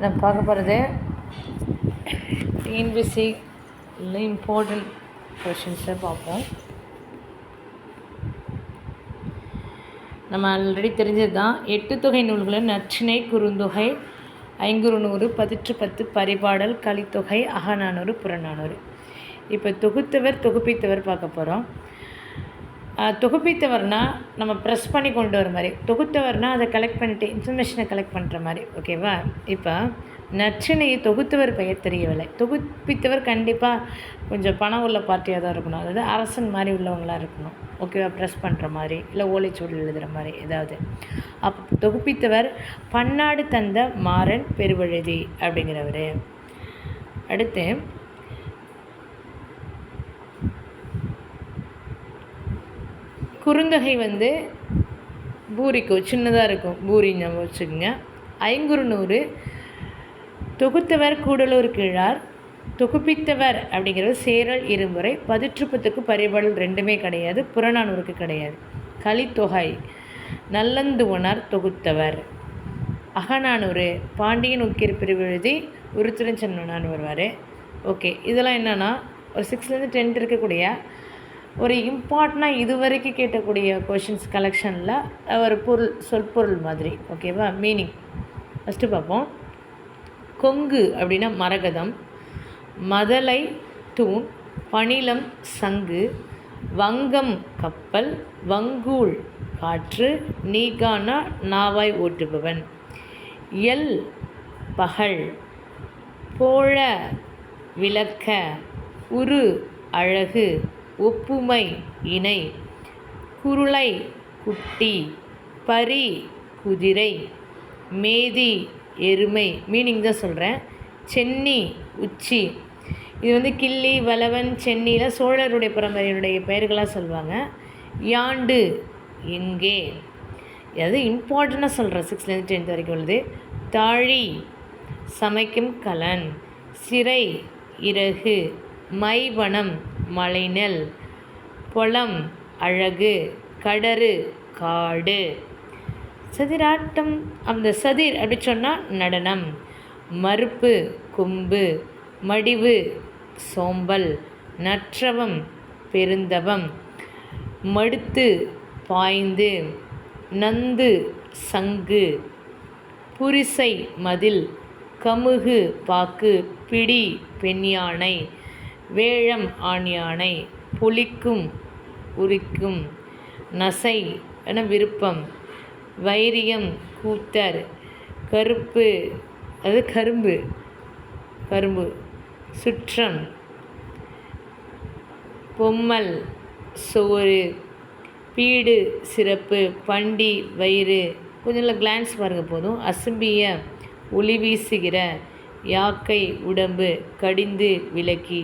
நம்ம பார்க்க போகிறது டிஎன்பிஎஸ்சி இம்பார்ட்டண்ட் கொஷின்ஸை பார்ப்போம். நம்ம ஆல்ரெடி தெரிஞ்சது தான். 8 தொகை நூல்களில் நற்றிணை, குறுந்தொகை, ஐங்குறுநூறு, 10 பரிபாடல், கலித்தொகை, அகநானூறு, புறநானூறு. இப்போ தொகுப்பித்தவர் பார்க்க போகிறோம். தொகுப்பித்தவர்னால் நம்ம ப்ரெஸ் பண்ணி கொண்டு வர மாதிரி, தொகுத்தவர்னால் அதை கலெக்ட் பண்ணிவிட்டு இன்ஃபர்மேஷனை கலெக்ட் பண்ணுற மாதிரி. ஓகேவா? இப்போ நற்றிணையை தொகுத்தவர் பெயர் தெரியவில்லை. தொகுப்பித்தவர் கண்டிப்பாக கொஞ்சம் பணம் உள்ள பார்ட்டியாக தான் இருக்கணும், அதாவது அரசன் மாதிரி உள்ளவங்களாக இருக்கணும். ஓகேவா? ப்ரெஸ் பண்ணுற மாதிரி, இல்லை ஓலைச்சுவடில் எழுதுகிற மாதிரி ஏதாவது. அப்போ தொகுப்பித்தவர் பன்னாடு தந்த மாறன் பெருவழுதி அப்படிங்கிறவர். அடுத்து குறுந்தொகை பூரிக்கோ சின்னதாக இருக்கும், பூரி நம்ம வச்சுக்கோங்க. ஐங்குறுநூறு தொகுத்தவர் கூடலூர் கிழார், தொகுப்பித்தவர் அப்படிங்கிறது சேரல் இருமுறை. 10 பரிபாடல் ரெண்டுமே கிடையாது, புறநானூறுக்கு கிடையாது. கலித்தொகை நல்லந்துவனார் தொகுத்தவர். அகநானூறு பாண்டியன் உக்கிர் பிரிவெழுதி உருத்திரஞ்சென்னன் வருவார். ஓகே, இதெல்லாம் என்னென்னா ஒரு 6லேருந்து 10 இருக்கக்கூடிய ஒரு இம்பார்ட்டனாக இது வரைக்கும் கேட்கக்கூடிய கொஷின்ஸ் கலெக்ஷனில் ஒரு சொற்பொருள் மாதிரி. ஓகேவா? மீனிங் ஃபஸ்ட்டு பார்ப்போம். கொங்கு அப்படின்னா மரகதம், மதலை தூண், பணிலம் சங்கு, வங்கம் கப்பல், வங்கூழ் காற்று, நீகானா நாவாய் ஓட்டுபவன், எல் பகல், போழ விளக்க, உரு அழகு, ஒப்புமை இணை, குருளை குட்டி, பரி குதிரை, மேதி எருமை. மீனிங் தான் சொல்கிறேன். சென்னி உச்சி. இது கிள்ளி வளவன் சென்னியில் சோழருடைய பரம்பரையினுடைய பெயர்களாக சொல்லுவாங்க. யாண்டு எங்கே, அது இம்பார்ட்டண்ட்டாக சொல்கிறேன். 6லேருந்து 10 வரைக்கும் உள்ளது. தாழி சமைக்கும் கலன், சிறை இறகு, மைவனம் மலைநெல், பொலம் அழகு, கடறு காடு. சதிராட்டம், அந்த சதிர் அப்படி சொன்னால் நடனம். மறுப்பு கொம்பு, மடிவு சோம்பல், நற்றவம் பெருந்தவம், மடுத்து பாய்ந்து, நந்து சங்கு, புரிசை மதில், கமுகு பாக்கு, பிடி பெண் யானை, வேழம் ஆண் யானை, புலிக்கும் உரிக்கும், நசை என விருப்பம், வைரியம் கூத்தர், கருப்பு அது கரும்பு கரும்பு, சுற்றம், பொம்மல் சோறு, பீடு சிறப்பு, பண்டி வயிறு. கொஞ்சம் கிளான்ஸ் பாருங்கள் போதும். அசும்பிய ஒளி வீசுகிற, யாக்கை உடம்பு, கடிந்து விலக்கி.